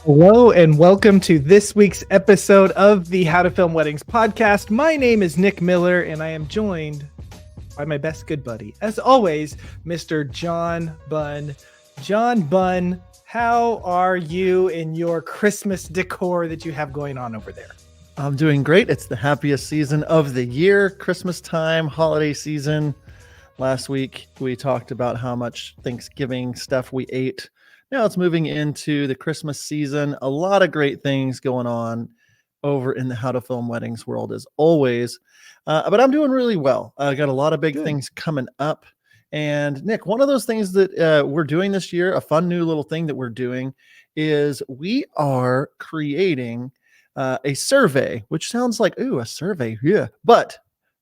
Hello and welcome to this week's episode of the How to Film Weddings podcast. My name is Nick Miller and I am joined by my best good buddy, as always, Mr. John Bunn. John Bunn, how are you in your Christmas decor that you have going on over there? I'm doing great. It's the happiest season of the year, Christmas time, holiday season. Last week, we talked about how much Thanksgiving stuff we ate. Now it's moving into the Christmas season. A lot of great things going on over in the How to Film Weddings world as always. But I'm doing really well. I got a lot of big things coming up. And Nick, one of those things that we're doing this year, a fun new little thing that we're doing is we are creating a survey, which sounds like, ooh, a survey. Yeah. But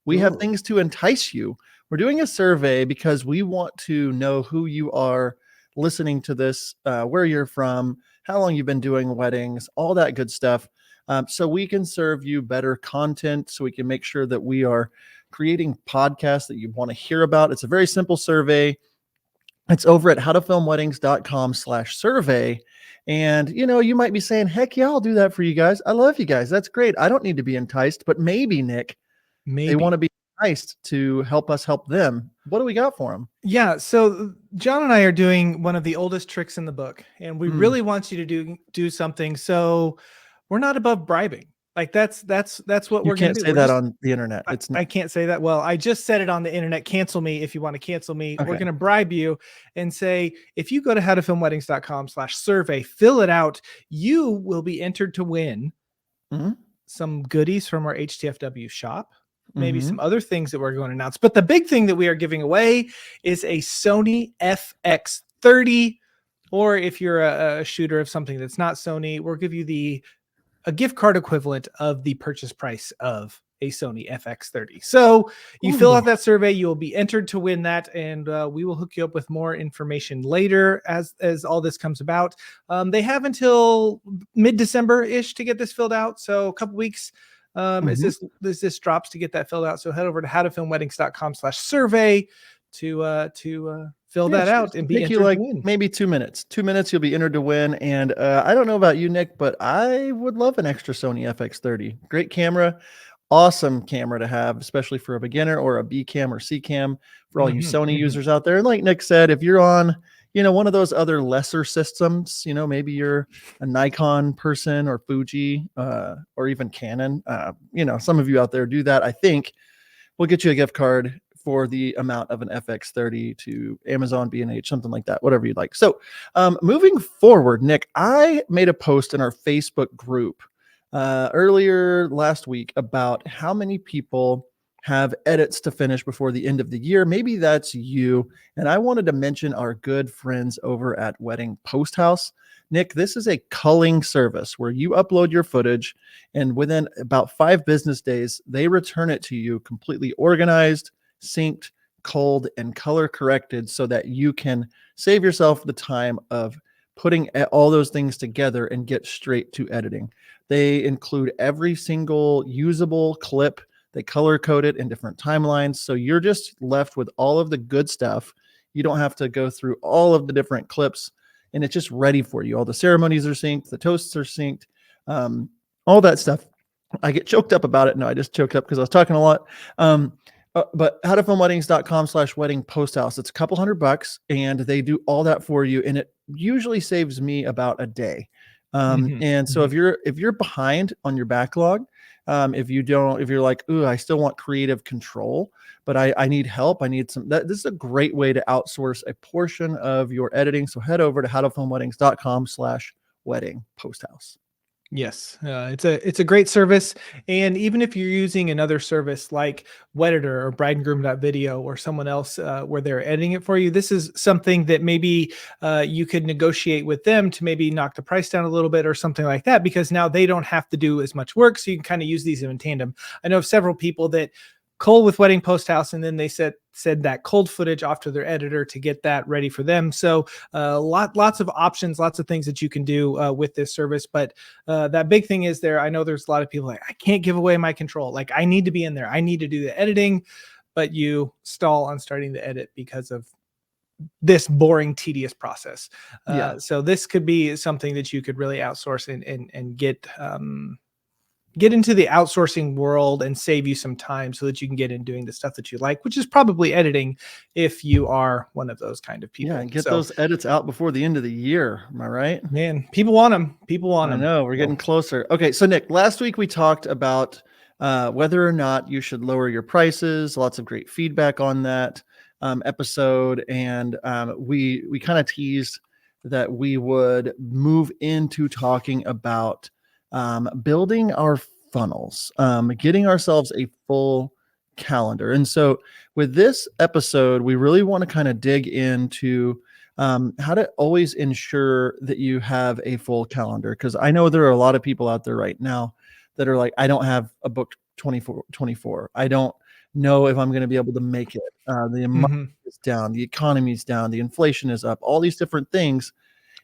we have things to entice you. We're doing a survey because we want to know who you are listening to this, where you're from, how long you've been doing weddings, all that good stuff. So we can serve you better content, so we can make sure that we are creating podcasts that you want to hear about. It's a very simple survey. It's over at howtofilmweddings.com/survey. And, you might be saying, heck yeah, I'll do that for you guys. I love you guys. That's great. I don't need to be enticed, but maybe, Nick, they want to be enticed to help us help them. What do we got for them? Yeah, so John and I are doing one of the oldest tricks in the book, and we really want you to do something. So we're not above bribing. Like that's what we're going to do. You can't say that on the internet. I can't say that. Well, I just said it on the internet. Cancel me if you want to cancel me. Okay. We're going to bribe you and say, if you go to howtofilmweddings.com/survey, fill it out, you will be entered to win some goodies from our HTFW shop. Maybe some other things that we're going to announce. But the big thing that we are giving away is a Sony FX30. Or if you're a shooter of something that's not Sony, we'll give you a gift card equivalent of the purchase price of a Sony FX30. So you fill out that survey, you will be entered to win that, and we will hook you up with more information later as all this comes about. They have until mid-December-ish to get this filled out, so a couple weeks as this drops to get that filled out. So head over to howtofilmweddings.com/survey to fill that out and be entered to win. Maybe 2 minutes. 2 minutes, you'll be entered to win. And I don't know about you, Nick, but I would love an extra Sony FX30. Great camera, awesome camera to have, especially for a beginner or a B cam or C cam for all you Sony users out there. And like Nick said, if you're on one of those other lesser systems, maybe you're a Nikon person or Fuji or even Canon. Some of you out there do that. I think we'll get you a gift card for the amount of an FX30 to Amazon, B&H, something like that, whatever you'd like. So moving forward, Nick, I made a post in our Facebook group earlier last week about how many people have edits to finish before the end of the year. Maybe that's you. And I wanted to mention our good friends over at Wedding Post House. Nick, this is a culling service where you upload your footage, and within about 5 business days, they return it to you completely organized, synced, culled, and color corrected, so that you can save yourself the time of putting all those things together and get straight to editing. They include every single usable clip. They color code it in different timelines. So you're just left with all of the good stuff. You don't have to go through all of the different clips, and it's just ready for you. All the ceremonies are synced. The toasts are synced. All that stuff. I get choked up about it. No, I just choked up because I was talking a lot. But howtofilmweddings.com/wedding post house. It's a couple $100 and they do all that for you. And it usually saves me about a day. And so if you're behind on your backlog, if you're like, ooh, I still want creative control, but I need help. I need this is a great way to outsource a portion of your editing. So head over to howtofilmweddings.com/wedding post house. Yes, it's a great service. And even if you're using another service like Wedditor or brideandgroom.video or someone else where they're editing it for you, this is something that maybe you could negotiate with them to maybe knock the price down a little bit or something like that, because now they don't have to do as much work. So you can kind of use these in tandem. I know of several people that cull with Wedding Post House, and then they said that cold footage off to their editor to get that ready for them. So lots of options, lots of things that you can do with this service. But that big thing is I know there's a lot of people like, I can't give away my control. Like, I need to be in there. I need to do the editing, but you stall on starting the edit because of this boring, tedious process. Yeah. So this could be something that you could really outsource and get into the outsourcing world and save you some time so that you can get in doing the stuff that you like, which is probably editing if you are one of those kind of people. Yeah, and get So, those edits out before the end of the year. Am I right? man, people want them. People want I them. know, we're getting closer. Okay, so Nick, last week we talked about whether or not you should lower your prices. Lots of great feedback on that episode, and we kind of teased that we would move into talking about building our funnels, getting ourselves a full calendar. And so, with this episode, we really want to kind of dig into how to always ensure that you have a full calendar. Because I know there are a lot of people out there right now that are like, I don't have a book 24/24. I don't know if I'm going to be able to make it. The market is down, the economy is down, the inflation is up, all these different things.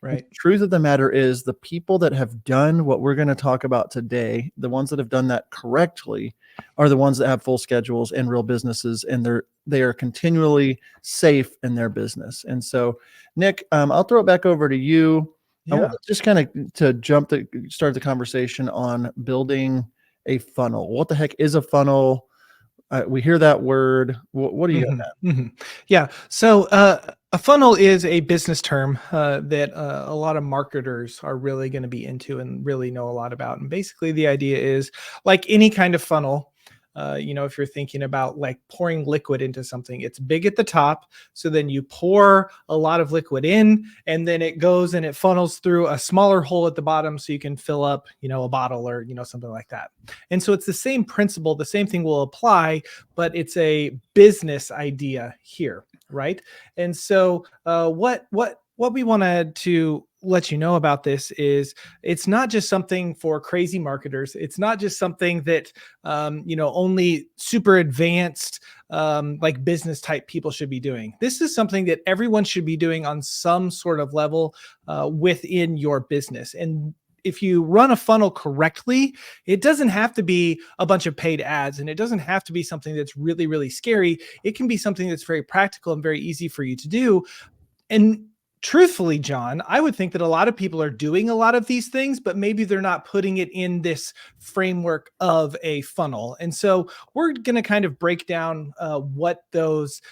Right. The truth of the matter is, the people that have done what we're going to talk about today, the ones that have done that correctly, are the ones that have full schedules and real businesses, and they are continually safe in their business. And so, Nick, I'll throw it back over to you. I want to just kind of start the conversation on building a funnel. What the heck is a funnel? We hear that word. What do you got? Yeah. So a funnel is a business term that a lot of marketers are really going to be into and really know a lot about. And basically the idea is, like any kind of funnel, if you're thinking about like pouring liquid into something, it's big at the top. So then you pour a lot of liquid in, and then it goes and it funnels through a smaller hole at the bottom so you can fill up, a bottle or, something like that. And so it's the same principle. The same thing will apply, but it's a business idea here, right? And so what we wanted to let you know about this is, it's not just something for crazy marketers. It's not just something that only super advanced like business type people should be doing. This is something that everyone should be doing on some sort of level within your business. And if you run a funnel correctly, it doesn't have to be a bunch of paid ads, and it doesn't have to be something that's really, really scary. It can be something that's very practical and very easy for you to do. And truthfully, John, I would think that a lot of people are doing a lot of these things, but maybe they're not putting it in this framework of a funnel. And so we're going to kind of break down what those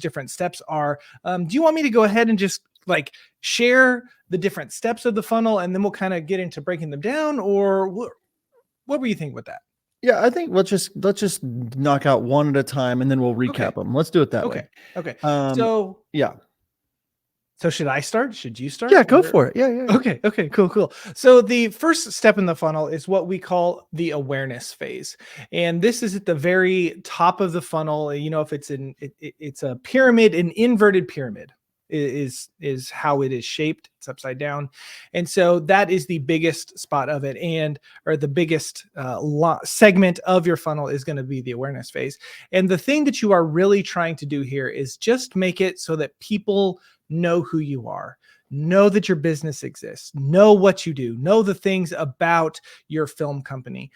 different steps are. Do you want me to go ahead and just like share the different steps of the funnel, and then we'll kind of get into breaking them down? Or what were you thinking with that? Yeah, I think let's just knock out one at a time, and then we'll recap them. Let's do it that way. Okay. So yeah. So should I start? Should you start? Yeah, go for it. Yeah. Okay, cool. So the first step in the funnel is what we call the awareness phase. And this is at the very top of the funnel. If it's a pyramid, an inverted pyramid is how it is shaped. It's upside down. And so that is the biggest spot of it, or the biggest segment of your funnel is going to be the awareness phase. And the thing that you are really trying to do here is just make it so that people know who you are, know that your business exists, know what you do, know the things about your film company.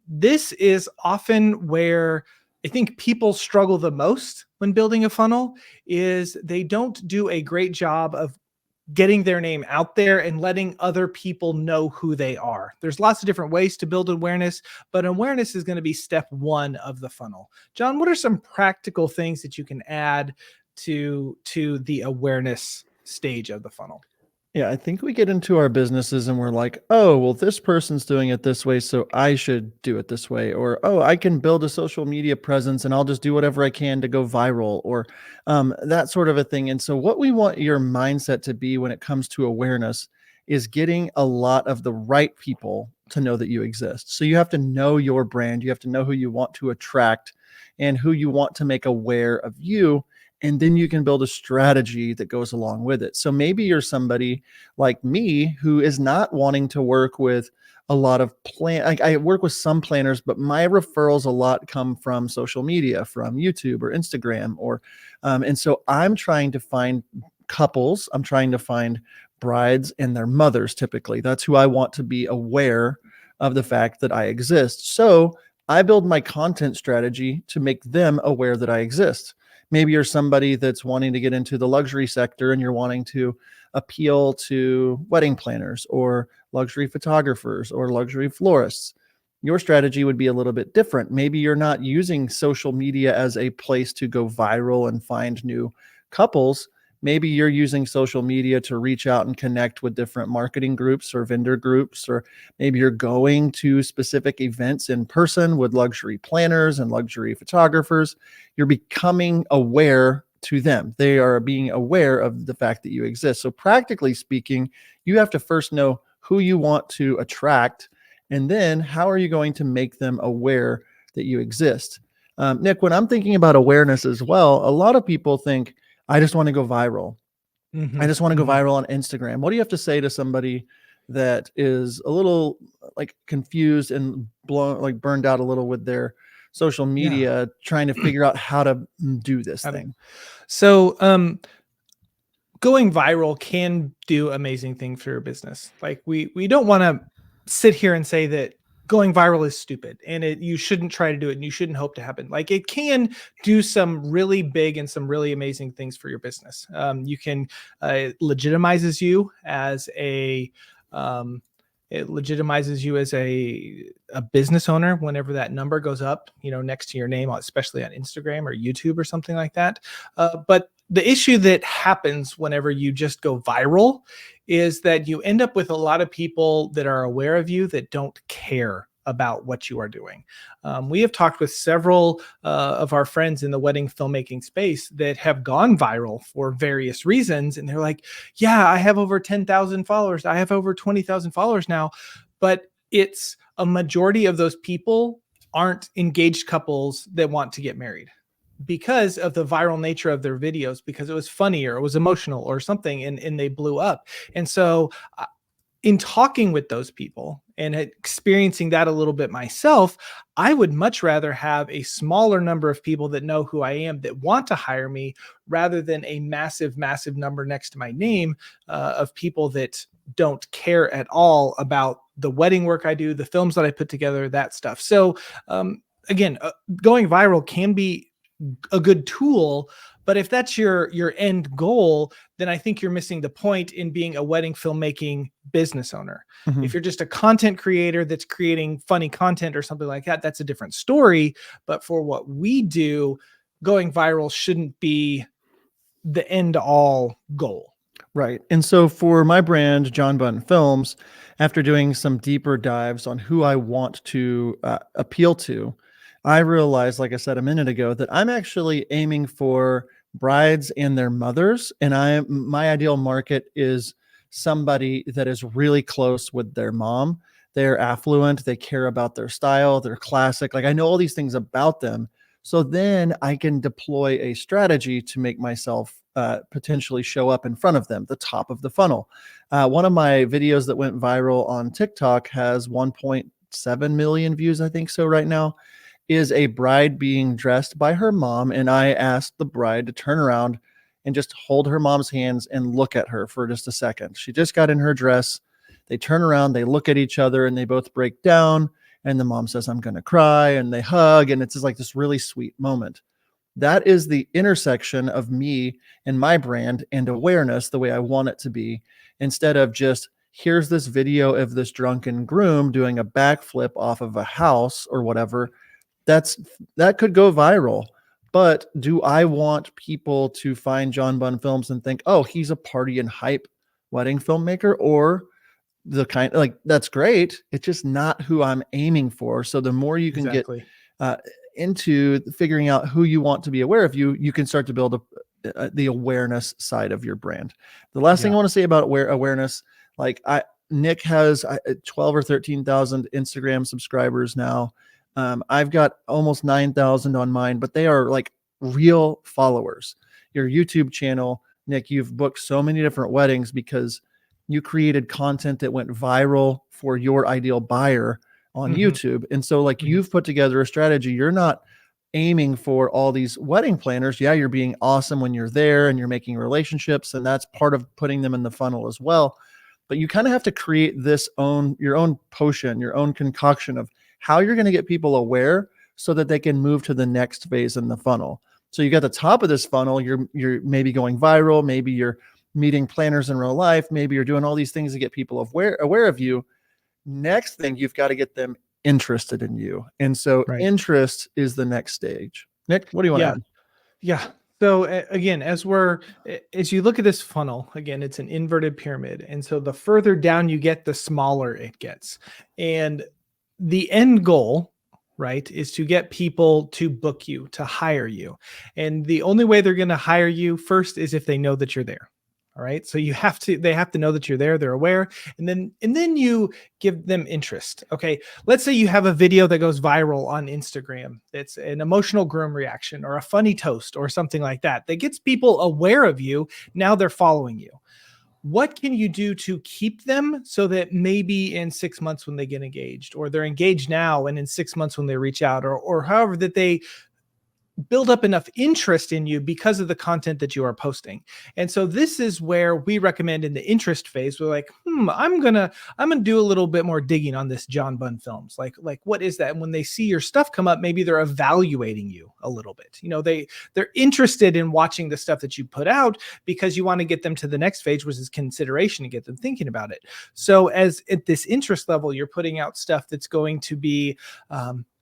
This is often where I think people struggle the most when building a funnel, is they don't do a great job of getting their name out there and letting other people know who they are. There's lots of different ways to build awareness, but awareness is going to be step one of the funnel. John, what are some practical things that you can add to the awareness stage of the funnel? Yeah, I think we get into our businesses and we're like, oh, well, this person's doing it this way, so I should do it this way. Or, oh, I can build a social media presence and I'll just do whatever I can to go viral, or that sort of a thing. And so what we want your mindset to be when it comes to awareness is getting a lot of the right people to know that you exist. So you have to know your brand. You have to know who you want to attract and who you want to make aware of you. And then you can build a strategy that goes along with it. So maybe you're somebody like me who is not wanting to work with a lot of I work with some planners, but my referrals a lot come from social media, from YouTube or Instagram, and so I'm trying to find couples. I'm trying to find brides and their mothers. Typically, that's who I want to be aware of the fact that I exist. So I build my content strategy to make them aware that I exist. Maybe you're somebody that's wanting to get into the luxury sector and you're wanting to appeal to wedding planners or luxury photographers or luxury florists. Your strategy would be a little bit different. Maybe you're not using social media as a place to go viral and find new couples. Maybe you're using social media to reach out and connect with different marketing groups or vendor groups, or maybe you're going to specific events in person with luxury planners and luxury photographers. You're becoming aware to them. They are being aware of the fact that you exist. So practically speaking, you have to first know who you want to attract, and then how are you going to make them aware that you exist? Nick, when I'm thinking about awareness as well, a lot of people think, I just want to go viral. I just want to go viral on Instagram. What do you have to say to somebody that is a little like confused and burned out a little with their social media, trying to figure out how to do this thing? So, going viral can do amazing things for your business. Like we don't want to sit here and say that going viral is stupid and you shouldn't try to do it and you shouldn't hope to happen. Like it can do some really big and some really amazing things for your business. You can legitimizes you as a it legitimizes you as a business owner whenever that number goes up, next to your name, especially on Instagram or YouTube or something like that. But the issue that happens whenever you just go viral is that you end up with a lot of people that are aware of you that don't care about what you are doing. We have talked with several of our friends in the wedding filmmaking space that have gone viral for various reasons. And they're like, yeah, I have over 10,000 followers. I have over 20,000 followers now. But it's a majority of those people aren't engaged couples that want to get married because of the viral nature of their videos, because it was funny or it was emotional or something, and they blew up. And so in talking with those people and experiencing that a little bit myself, I would much rather have a smaller number of people that know who I am, that want to hire me, rather than a massive, massive number next to my name of people that don't care at all about the wedding work I do, the films that I put together, that stuff. So again, going viral can be a good tool, but if that's your end goal, then I think you're missing the point in being a wedding filmmaking business owner. Mm-hmm. If you're just a content creator that's creating funny content or something like that, that's a different story. But for what we do, going viral shouldn't be the end all goal. Right. And so for my brand, John Bunn Films, after doing some deeper dives on who I want to appeal to, I realized, like I said a minute ago, that I'm actually aiming for brides and their mothers. And my ideal market is somebody that is really close with their mom. They're affluent. They care about their style. They're classic. Like I know all these things about them. So then I can deploy a strategy to make myself potentially show up in front of them, the top of the funnel. One of my videos that went viral on TikTok has 1.7 million views, I think so right now, is a bride being dressed by her mom. And I asked the bride to turn around and just hold her mom's hands and look at her for just a second. She just got in her dress. They turn around, they look at each other, and they both break down. And the mom says, I'm going to cry. And they hug. And it's just like this really sweet moment. That is the intersection of me and my brand and awareness the way I want it to be, instead of just, here's this video of this drunken groom doing a backflip off of a house or whatever. That could go viral. But do I want people to find John Bunn Films and think, oh, he's a party and hype wedding filmmaker? Or the kind, like, that's great. It's just not who I'm aiming for. So the more you can get into figuring out who you want to be aware of, you can start to build the awareness side of your brand. The last thing I want to say about awareness, like Nick has 12 or 13,000 Instagram subscribers now. I've got almost 9,000 on mine, but they are like real followers. Your YouTube channel, Nick, you've booked so many different weddings because you created content that went viral for your ideal buyer on YouTube. And so like you've put together a strategy. You're not aiming for all these wedding planners. Yeah, you're being awesome when you're there and you're making relationships, and that's part of putting them in the funnel as well. But you kind of have to create your own potion, your own concoction of how you're going to get people aware so that they can move to the next phase in the funnel. So you got the top of this funnel, you're maybe going viral, maybe you're meeting planners in real life, maybe you're doing all these things to get people aware of you. Next thing, you've got to get them interested in you. And so Right. interest is the next stage. Nick, what do you want to Yeah. add? Yeah. So again, as you look at this funnel, again, it's an inverted pyramid. And so the further down you get, the smaller it gets. And the end goal, right, is to get people to book you, to hire you. And the only way they're going to hire you first is if they know that you're there. All right. So they have to know that you're there, they're aware, and then you give them interest. Okay. Let's say you have a video that goes viral on Instagram. It's an emotional groom reaction or a funny toast or something like that gets people aware of you. Now they're following you. What can you do to keep them so that maybe in 6 months when they get engaged, or they're engaged now and in 6 months when they reach out, or however that they build up enough interest in you because of the content that you are posting? And so this is where we recommend in the interest phase, we're like, I'm gonna do a little bit more digging on this John Bunn films. Like what is that? And when they see your stuff come up, maybe they're evaluating you a little bit. They're interested in watching the stuff that you put out because you want to get them to the next phase, which is consideration, and get them thinking about it. So as at this interest level, you're putting out stuff that's going to be,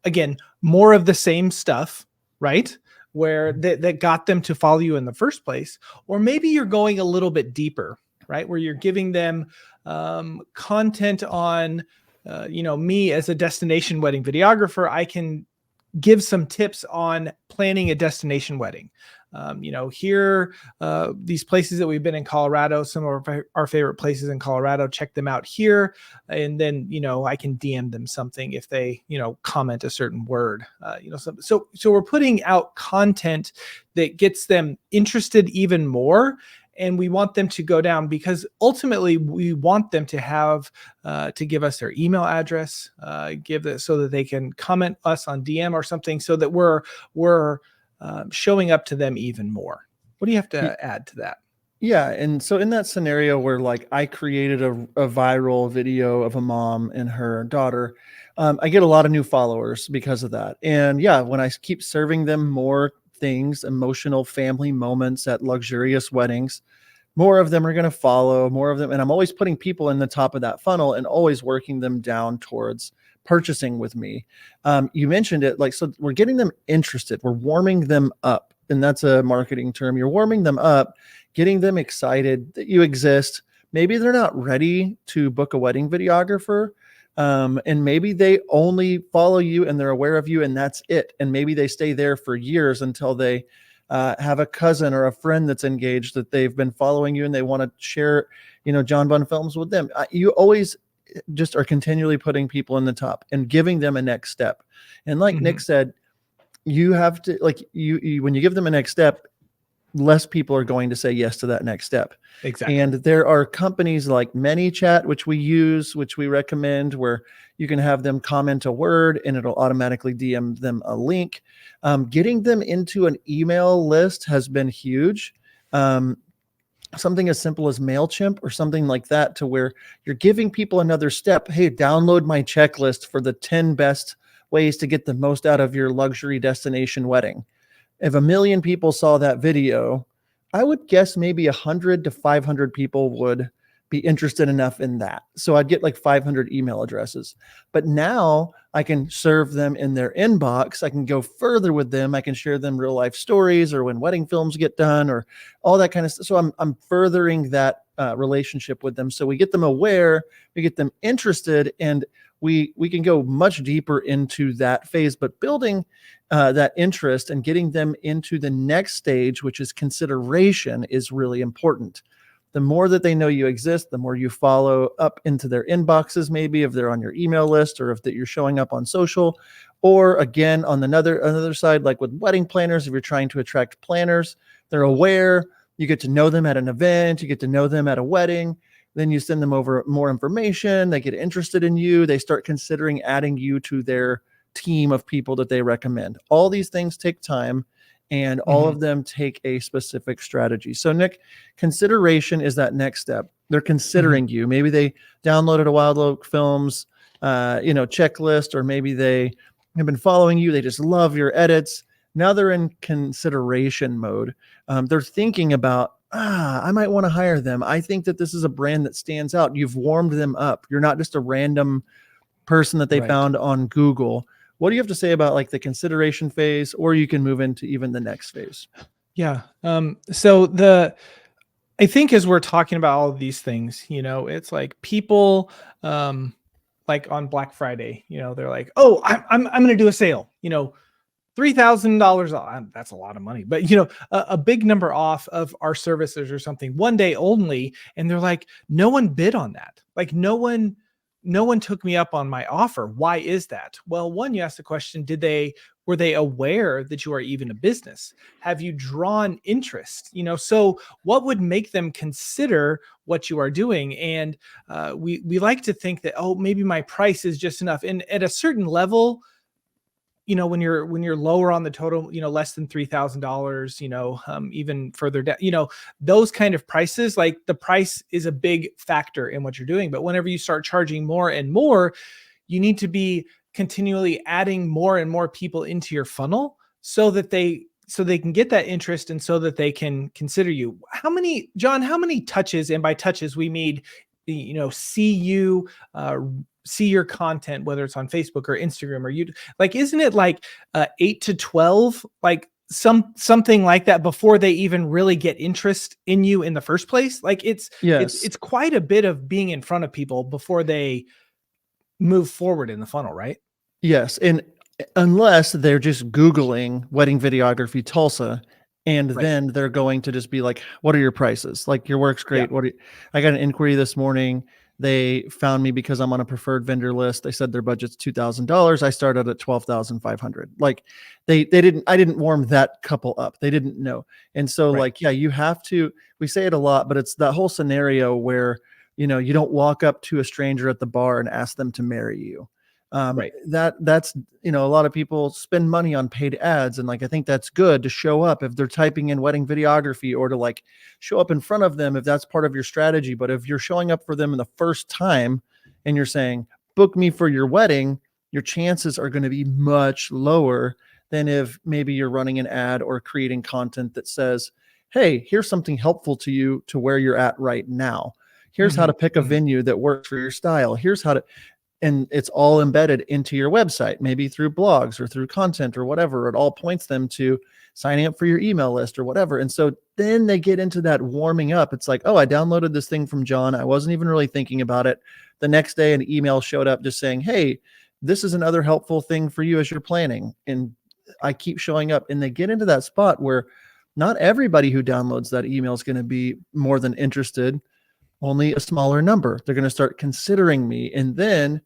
again, more of the same stuff, right? Where that got them to follow you in the first place. Or maybe you're going a little bit deeper, right? Where you're giving them content on, me as a destination wedding videographer, I can give some tips on planning a destination wedding. Here, these places that we've been in Colorado, some of our favorite places in Colorado, check them out here. And then, I can DM them something if they, comment a certain word, so we're putting out content that gets them interested even more. And we want them to go down because ultimately we want them to have to give us their email address, so that they can comment us on DM or something, so that we're showing up to them even more. What do you have to add to that? Yeah. And so in that scenario where like I created a viral video of a mom and her daughter, I get a lot of new followers because of that. And yeah, when I keep serving them more things, emotional family moments at luxurious weddings, more of them are going to follow, more of them. And I'm always putting people in the top of that funnel and always working them down towards purchasing with me. You mentioned it, like, so we're getting them interested. We're warming them up. And that's a marketing term. You're warming them up, getting them excited that you exist. Maybe they're not ready to book a wedding videographer. And maybe they only follow you and they're aware of you and that's it. And maybe they stay there for years until they have a cousin or a friend that's engaged that they've been following you and they want to share, John Bunn films with them. You always just are continually putting people in the top and giving them a next step. And like Nick said, you have to, like, you when you give them a next step, less people are going to say yes to that next step. Exactly. And there are companies like ManyChat, which we use, which we recommend, where you can have them comment a word and it'll automatically DM them a link. Getting them into an email list has been huge. Something as simple as MailChimp or something like that, to where you're giving people another step. Hey, download my checklist for the 10 best ways to get the most out of your luxury destination wedding. If 1 million people saw that video, I would guess maybe 100 to 500 people would be interested enough in that. So I'd get like 500 email addresses. But now I can serve them in their inbox. I can go further with them. I can share them real life stories or when wedding films get done or all that kind of stuff. So I'm furthering that relationship with them. So we get them aware, we get them interested, and we can go much deeper into that phase. But building that interest and getting them into the next stage, which is consideration, is really important. The more that they know you exist, the more you follow up into their inboxes, maybe if they're on your email list or if that you're showing up on social, or again, on another side, like with wedding planners, if you're trying to attract planners, they're aware, you get to know them at an event, you get to know them at a wedding, then you send them over more information, they get interested in you, they start considering adding you to their team of people that they recommend. All these things take time, and all of them take a specific strategy. So Nick, consideration is that next step. They're considering you. Maybe they downloaded a Wild Oak Films, checklist, or maybe they have been following you. They just love your edits. Now they're in consideration mode. They're thinking about, I might want to hire them. I think that this is a brand that stands out. You've warmed them up. You're not just a random person that they Right. found on Google. What do you have to say about like the consideration phase, or you can move into even the next phase? Yeah. I think as we're talking about all of these things, it's like people, like on Black Friday, they're like, oh, I'm going to do a sale, $3,000 off. That's a lot of money, but a big number off of our services or something, one day only. And they're like, no one bid on that. Like no one took me up on my offer. Why is that? Well, one, you asked the question, were they aware that you are even a business? Have you drawn interest? So what would make them consider what you are doing? And we like to think that, oh, maybe my price is just enough. And at a certain level, when you're lower on the total, less than $3,000, even further down, those kind of prices, like the price is a big factor in what you're doing. But whenever you start charging more and more, you need to be continually adding more and more people into your funnel so they can get that interest and so that they can consider you. John, how many touches, and by touches we mean, see you, see your content, whether it's on Facebook or Instagram or YouTube, like, isn't it like 8 to 12, like something like that, before they even really get interest in you in the first place? Like it's quite a bit of being in front of people before they move forward in the funnel, right? Yes. And unless they're just Googling wedding videography Tulsa, and Right. then they're going to just be like, what are your prices? Like, your work's great. Yeah. I got an inquiry this morning. They found me because I'm on a preferred vendor list. They said their budget's $2,000. I started at 12,500. Like I didn't warm that couple up. They didn't know. And so Right. like, yeah, you have to, we say it a lot, but it's that whole scenario where, you don't walk up to a stranger at the bar and ask them to marry you. Right. That's a lot of people spend money on paid ads, and like I think that's good to show up if they're typing in wedding videography, or to like show up in front of them if that's part of your strategy. But if you're showing up for them in the first time and you're saying, book me for your wedding, your chances are going to be much lower than if maybe you're running an ad or creating content that says, hey, here's something helpful to you to where you're at right now. Here's how to pick a venue that works for your style. Here's how to, and it's all embedded into your website, maybe through blogs or through content or whatever. It all points them to signing up for your email list or whatever. And so then they get into that warming up. It's like, oh, I downloaded this thing from John. I wasn't even really thinking about it. The next day, an email showed up just saying, hey, this is another helpful thing for you as you're planning. And I keep showing up, and they get into that spot where not everybody who downloads that email is going to be more than interested. Only a smaller number. They're going to start considering me. And then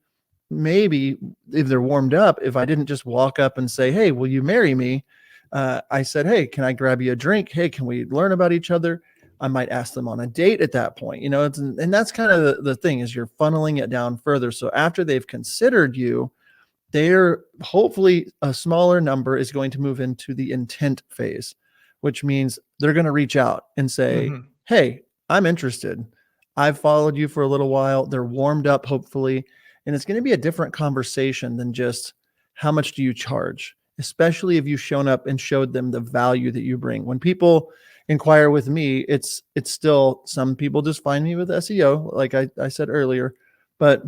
maybe if they're warmed up, if I didn't just walk up and say, hey, will you marry me? I said, hey, can I grab you a drink? Hey, can we learn about each other? I might ask them on a date at that point, and that's kind of the thing, is you're funneling it down further. So after they've considered you, they're hopefully a smaller number is going to move into the intent phase, which means they're going to reach out and say, hey, I'm interested. I've followed you for a little while. They're warmed up, hopefully. And it's going to be a different conversation than just how much do you charge, especially if you've shown up and showed them the value that you bring. When people inquire with me, it's still, some people just find me with SEO, like I said earlier, but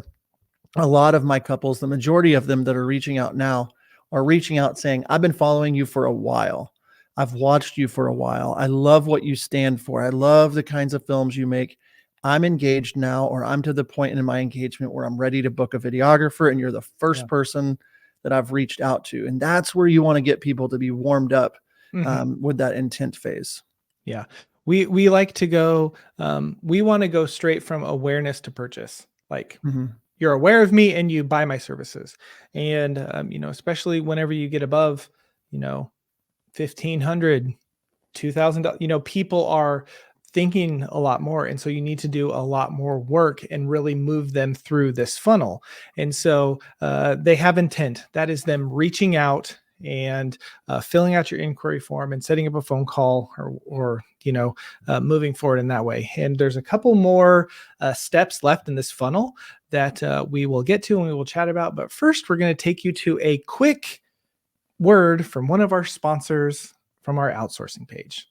a lot of my couples, the majority of them that are reaching out now, are reaching out saying, I've been following you for a while. I've watched you for a while. I love what you stand for. I love the kinds of films you make. I'm engaged now, or I'm to the point in my engagement where I'm ready to book a videographer, and you're the first person that I've reached out to. And that's where you want to get people to be warmed up with that intent phase. Yeah. We like to go, we want to go straight from awareness to purchase. Like you're aware of me and you buy my services. And, especially whenever you get above, $1,500, $2,000, people are thinking a lot more. And so you need to do a lot more work and really move them through this funnel. And so they have intent. That is them reaching out and filling out your inquiry form and setting up a phone call, or moving forward in that way. And there's a couple more steps left in this funnel that we will get to and we will chat about. But first, we're going to take you to a quick word from one of our sponsors from our outsourcing page.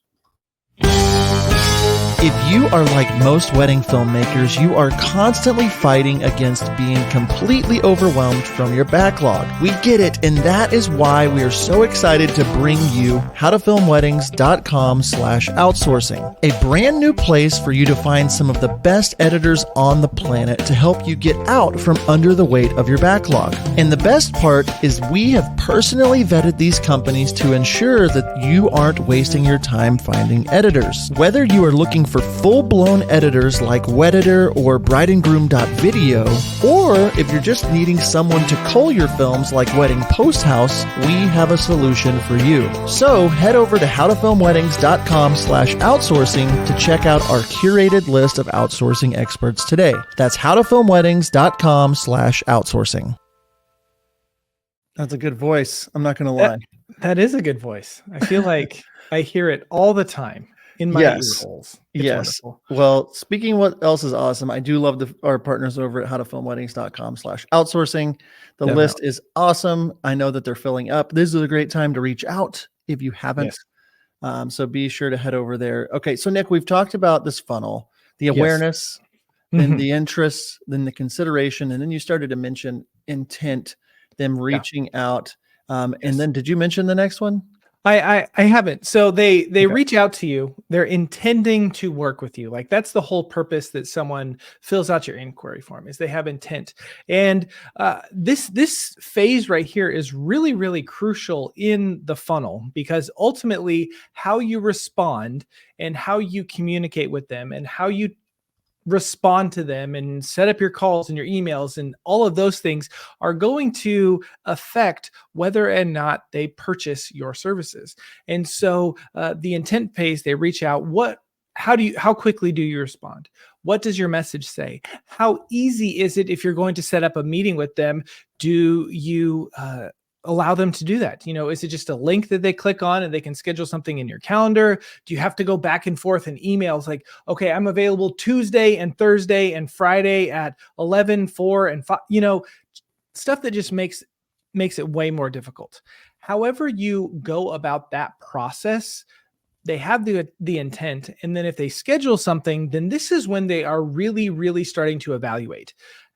If you are like most wedding filmmakers, you are constantly fighting against being completely overwhelmed from your backlog. We get it, and that is why we are so excited to bring you howtofilmweddings.com/outsourcing, a brand new place for you to find some of the best editors on the planet to help you get out from under the weight of your backlog. And the best part is we have personally vetted these companies to ensure that you aren't wasting your time finding editors. Whether you are looking for full-blown editors like Wedditor or brideandgroom.video, or if you're just needing someone to cull your films like Wedding Post House, we have a solution for you. So head over to howtofilmweddings.com/outsourcing to check out our curated list of outsourcing experts today. That's howtofilmweddings.com/outsourcing. That's a good voice. I'm not going to lie. That is a good voice. I feel like I hear it all the time in my ear holes. It's wonderful. Well, speaking of what else is awesome, I do love our partners over at howtofilmweddings.com/outsourcing. The list is awesome. I know that they're filling up. This is a great time to reach out if you haven't. Yes. So be sure to head over there. Okay. So Nick, we've talked about this funnel, the awareness, then the interests, then the consideration, and then you started to mention intent, them reaching out. And then did you mention the next one? I haven't. So they reach out to you. They're intending to work with you. Like that's the whole purpose that someone fills out your inquiry form, is they have intent. And this phase right here is really, really crucial in the funnel, because ultimately how you respond and how you communicate with them and how you respond to them and set up your calls and your emails and all of those things are going to affect whether or not they purchase your services. And so the intent phase, they reach out. How quickly do you respond? What does your message say? How easy is it if you're going to set up a meeting with them? Do you allow them to do that? Is it just a link that they click on and they can schedule something in your calendar? Do you have to go back and forth in emails like, okay, I'm available Tuesday and Thursday and Friday at 11, 4, and 5, stuff that just makes it way more difficult. However you go about that process, they have the intent. And then if they schedule something, then this is when they are really, really starting to evaluate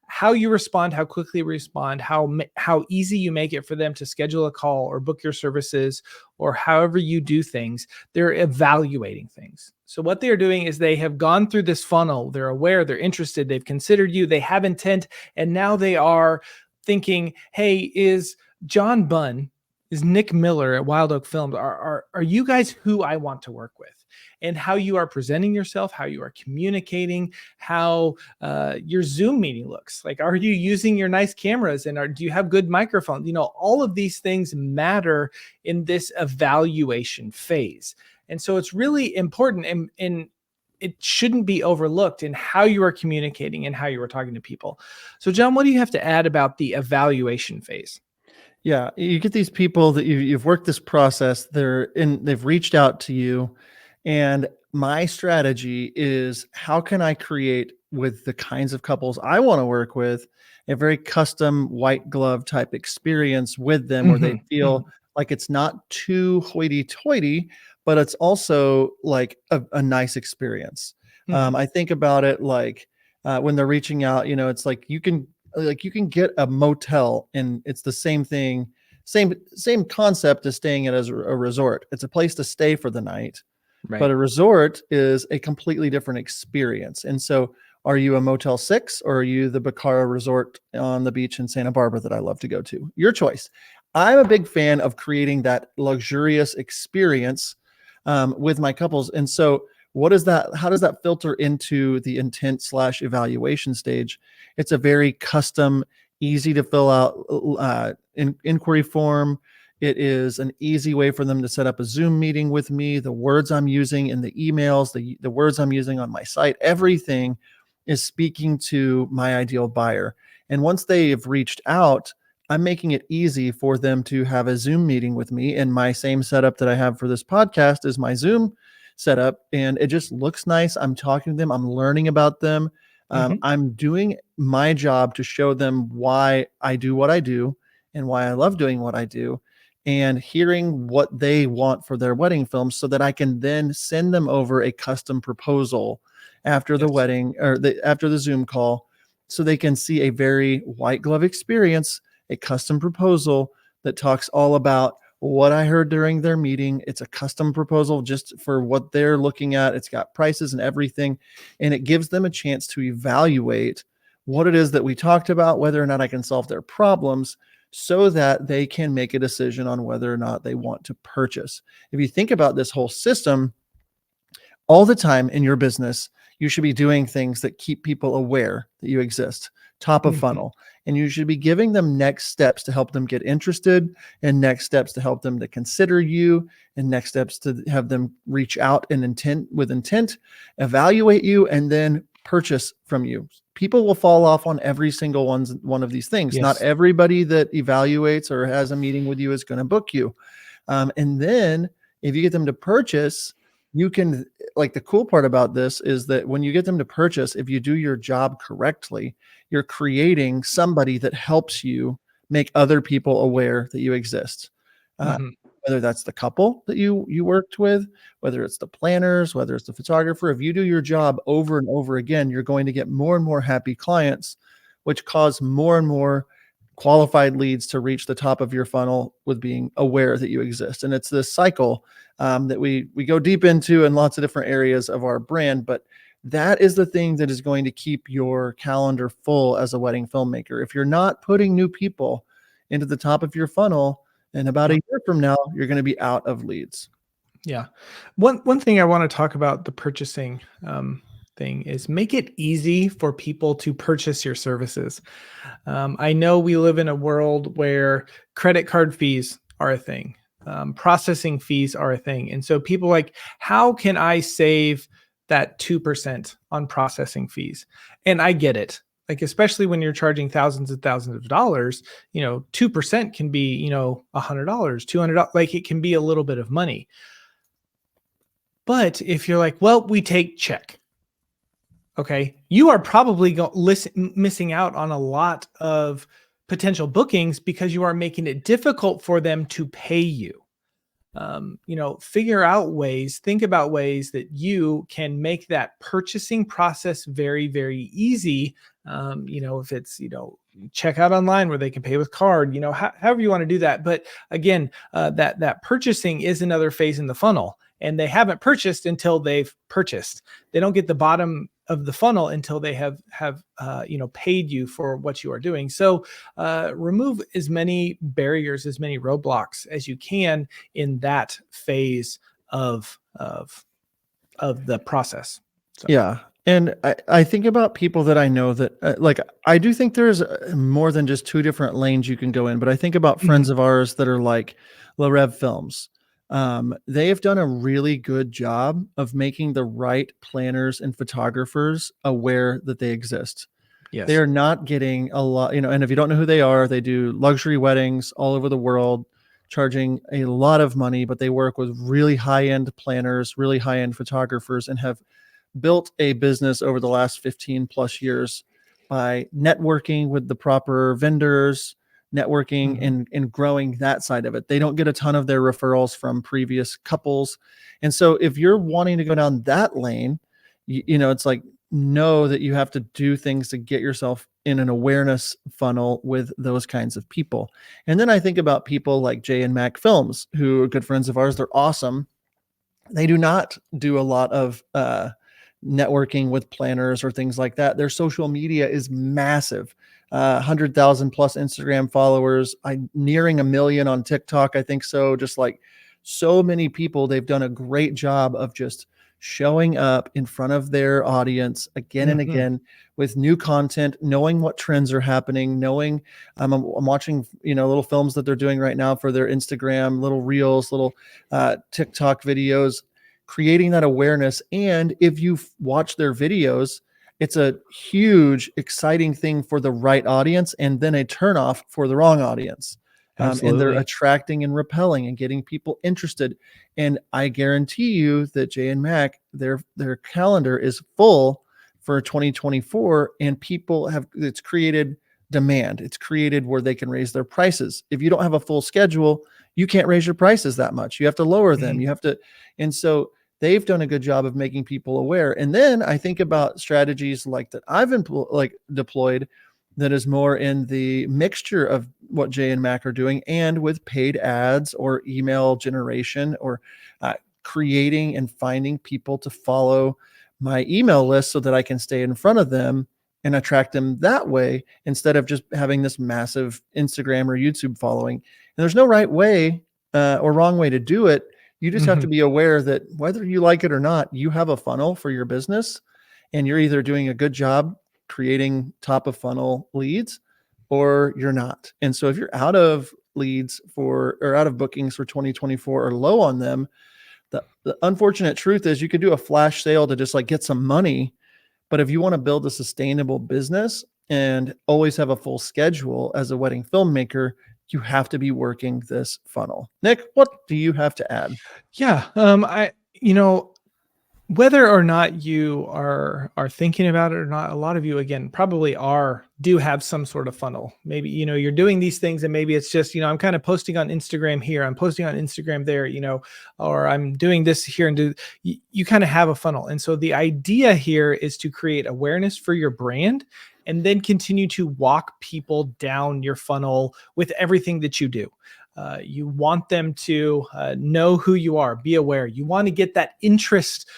how you respond, how quickly you respond, how easy you make it for them to schedule a call or book your services, or however you do things. They're evaluating things. So what they're doing is they have gone through this funnel. They're aware, they're interested, they've considered you, they have intent, and now they are thinking, hey, is John Bunn, is Nick Miller at Wild Oak Films, are you guys who I want to work with? And how you are presenting yourself, how you are communicating, how your Zoom meeting looks. Like, are you using your nice cameras, and do you have good microphones? All of these things matter in this evaluation phase. And so it's really important, and it shouldn't be overlooked in how you are communicating and how you are talking to people. So John, what do you have to add about the evaluation phase? Yeah, you get these people that you've worked this process, they've reached out to you. And my strategy is, how can I create, with the kinds of couples I want to work with, a very custom white glove type experience with them, where they feel like it's not too hoity-toity, but it's also like a nice experience. I think about it like when they're reaching out, it's like you can get a motel, and it's the same thing, same concept as staying at a resort. It's a place to stay for the night. Right. But a resort is a completely different experience. And so, are you a Motel 6, or are you the Bacara Resort on the beach in Santa Barbara that I love to go to? Your choice. I'm a big fan of creating that luxurious experience with my couples. And so how does that filter into the intent/evaluation stage? It's a very custom, easy to fill out inquiry form. It is an easy way for them to set up a Zoom meeting with me. The words I'm using in the emails, the words I'm using on my site, everything is speaking to my ideal buyer. And once they have reached out, I'm making it easy for them to have a Zoom meeting with me. And my same setup that I have for this podcast is my Zoom setup. And it just looks nice. I'm talking to them. I'm learning about them. I'm doing my job to show them why I do what I do and why I love doing what I do. and hearing what they want for their wedding film so that I can then send them over a custom proposal after the Yes. wedding or after the Zoom call, so they can see a very white glove experience, a custom proposal that talks all about what I heard during their meeting. It's a custom proposal just for what they're looking at. It's got prices and everything, and it gives them a chance to evaluate what it is that we talked about, whether or not I can solve their problems, so that they can make a decision on whether or not they want to purchase. If you think about this whole system, all the time in your business, you should be doing things that keep people aware that you exist, top of Mhm. funnel. And you should be giving them next steps to help them get interested, and next steps to help them to consider you, and next steps to have them reach out and intent, evaluate you, and then purchase from you. People will fall off on every single one of these things. Not Yes. everybody that evaluates or has a meeting with you is going to book you. And then if you get them to purchase, you can, like, the cool part about this is that when you get them to purchase, if you do your job correctly, you're creating somebody that helps you make other people aware that you exist. Uh, Mhm. Whether that's the couple that you worked with, whether it's the planners, whether it's the photographer, if you do your job over and over again, you're going to get more and more happy clients, which cause more and more qualified leads to reach the top of your funnel with being aware that you exist. And it's this cycle that we go deep into in lots of different areas of our brand, but that is the thing that is going to keep your calendar full as a wedding filmmaker. If you're not putting new people into the top of your funnel, in about a Yep. year from now, you're going to be out of leads. Yeah. One thing I want to talk about the purchasing thing is make it easy for people to purchase your services. I know we live in a world where credit card fees are a thing, processing fees are a thing. And so people like, how can I save that 2% on processing fees? And I get it. Like, especially when you're charging thousands and thousands of dollars, 2% can be, $100, $200, like it can be a little bit of money. But if you're like, well, we take check, okay, you are probably missing out on a lot of potential bookings because you are making it difficult for them to pay you. Figure out ways, think about ways that you can make that purchasing process very, very easy. If it's, check out online where they can pay with card, however you want to do that. But again, that purchasing is another phase in the funnel, and they haven't purchased until they've purchased. They don't get the bottom of the funnel until they have paid you for what you are doing. So remove as many barriers, as many roadblocks as you can in that phase of the process. So. Yeah. And I think about people that I know that, like, I do think there's more than just two different lanes you can go in, but I think about friends Mhm. of ours that are like Low Rev Films. They have done a really good job of making the right planners and photographers aware that they exist. They Yes. are not getting a lot, and if you don't know who they are, they do luxury weddings all over the world, charging a lot of money, but they work with really high-end planners, really high-end photographers, and have built a business over the last 15 plus years by networking with the proper vendors, networking Mhm. and growing that side of it. They don't get a ton of their referrals from previous couples. And so if you're wanting to go down that lane, it's like, know that you have to do things to get yourself in an awareness funnel with those kinds of people. And then I think about people like Jay and Mac Films, who are good friends of ours. They're awesome. They do not do a lot of networking with planners or things like that. Their social media is massive. 100,000 plus Instagram followers, nearing 1 million on TikTok. I think so. Just like so many people, they've done a great job of just showing up in front of their audience again and Mhm. again with new content, knowing what trends are happening, knowing I'm watching, little films that they're doing right now for their Instagram, little reels, little TikTok videos, creating that awareness. And if you watch their videos, it's a huge, exciting thing for the right audience, and then a turnoff for the wrong audience. And they're Absolutely. attracting and repelling and getting people interested. And I guarantee you that Jay and Mac, their calendar is full for 2024, and it's created demand. It's created where they can raise their prices. If you don't have a full schedule, you can't raise your prices that much. You have to lower them. Mhm. You have to, and so they've done a good job of making people aware. And then I think about strategies like that I've deployed that is more in the mixture of what Jay and Mac are doing and with paid ads or email generation or creating and finding people to follow my email list so that I can stay in front of them and attract them that way instead of just having this massive Instagram or YouTube following. And there's no right way or wrong way to do it. You just have to Mhm. be aware that whether you like it or not, you have a funnel for your business and you're either doing a good job creating top of funnel leads or you're not. And so if you're out of leads for or out of bookings for 2024 or low on them, the unfortunate truth is you could do a flash sale to just like get some money. But if you want to build a sustainable business and always have a full schedule as a wedding filmmaker, you have to be working this funnel. Nick, what do you have to add? Yeah. Whether or not you are thinking about it or not, a lot of you again probably do have some sort of funnel. Maybe you're doing these things, and maybe it's just I'm kind of posting on Instagram here, I'm posting on Instagram there, or I'm doing this here and you kind of have a funnel. And so the idea here is to create awareness for your brand, and then continue to walk people down your funnel with everything that you do. You want them to know who you are, be aware. You want to get that interest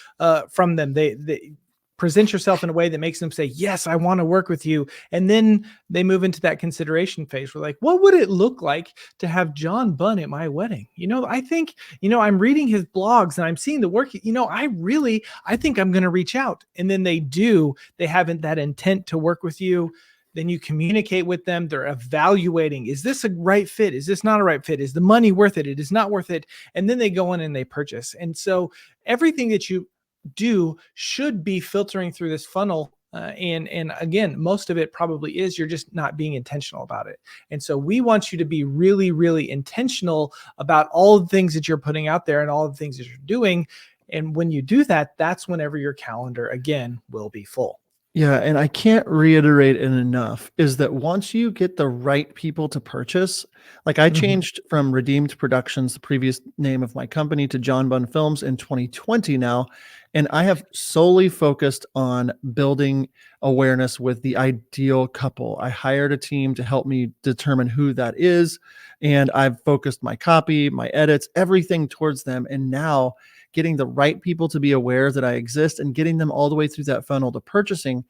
from them. They present yourself in a way that makes them say, yes, I want to work with you. And then they move into that consideration phase. We're like, what would it look like to have John Bunn at my wedding? I think, I'm reading his blogs and I'm seeing the work, I think I'm going to reach out. And then they haven't that intent to work with you. Then you communicate with them. They're evaluating, is this a right fit? Is this not a right fit? Is the money worth it? It is not worth it. And then they go in and they purchase. And so everything that you do should be filtering through this funnel. And again, most of it probably is you're just not being intentional about it. And so we want you to be really, really intentional about all the things that you're putting out there and all the things that you're doing. And when you do that, that's whenever your calendar again will be full. Yeah, and I can't reiterate it enough is that once you get the right people to purchase, like I Mhm. changed from Redeemed Productions, the previous name of my company, to John Bunn Films in 2020 now, and I have solely focused on building awareness with the ideal couple. I hired a team to help me determine who that is, and I've focused my copy, my edits, everything towards them, and now getting the right people to be aware that I exist and getting them all the way through that funnel to purchasing.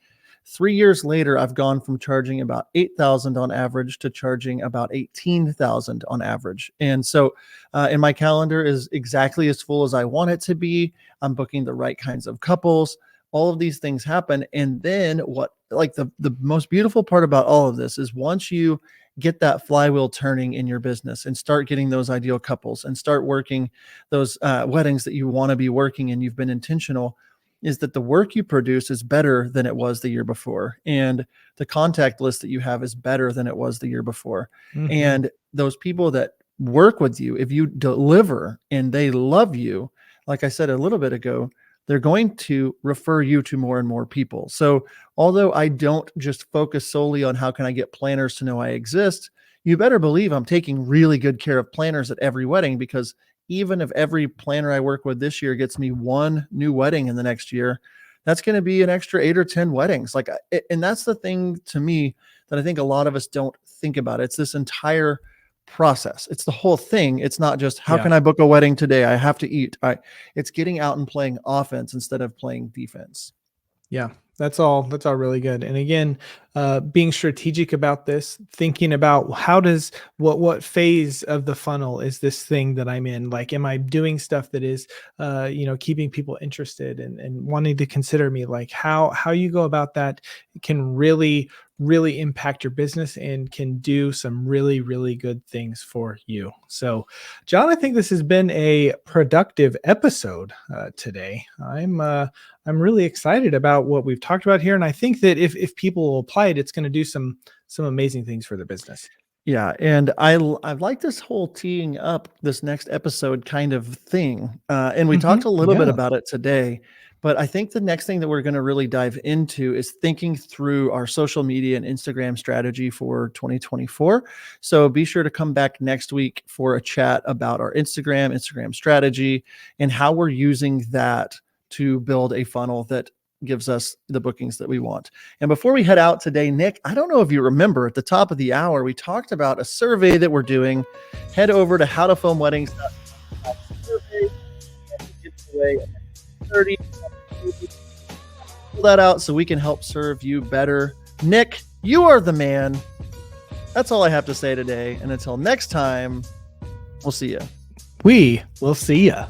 3 years later, I've gone from charging about 8,000 on average to charging about 18,000 on average. And so, and my calendar is exactly as full as I want it to be. I'm booking the right kinds of couples. All of these things happen. And then what, like the most beautiful part about all of this is once you get that flywheel turning in your business and start getting those ideal couples and start working those weddings that you want to be working and you've been intentional, is that the work you produce is better than it was the year before. And the contact list that you have is better than it was the year before. Mhm. And those people that work with you, if you deliver and they love you, like I said a little bit ago, they're going to refer you to more and more people. So although I don't just focus solely on how can I get planners to know I exist, you better believe I'm taking really good care of planners at every wedding, because even if every planner I work with this year gets me one new wedding in the next year, that's going to be an extra 8 or 10 weddings. And that's the thing to me that I think a lot of us don't think about. It's this entire process. It's the whole thing. It's not just how Yeah. can I book a wedding today? I have to eat. It's getting out and playing offense instead of playing defense. Yeah, that's all really good. And again, being strategic about this, thinking about what phase of the funnel is this thing that I'm in? Like, am I doing stuff that is, keeping people interested and wanting to consider me? Like how you go about that can really, really impact your business and can do some really, really good things for you. So, John, I think this has been a productive episode today. I'm really excited about what we've talked about here, and I think that if people will apply it, it's going to do some amazing things for their business. Yeah, and I like this whole teeing up this next episode kind of thing. And we talked a little bit Yeah. about it today, But I think the next thing that we're going to really dive into is thinking through our social media and Instagram strategy for 2024. So be sure to come back next week for a chat about our Instagram strategy, and how we're using that to build a funnel that gives us the bookings that we want. And before we head out today, Nick, I don't know if you remember, at the top of the hour, we talked about a survey that we're doing. Head over to howtofilmweddings.com. Survey and give away 30. Pull that out so we can help serve you better. Nick, you are the man. That's all I have to say today. And until next time, we'll see you. We will see ya.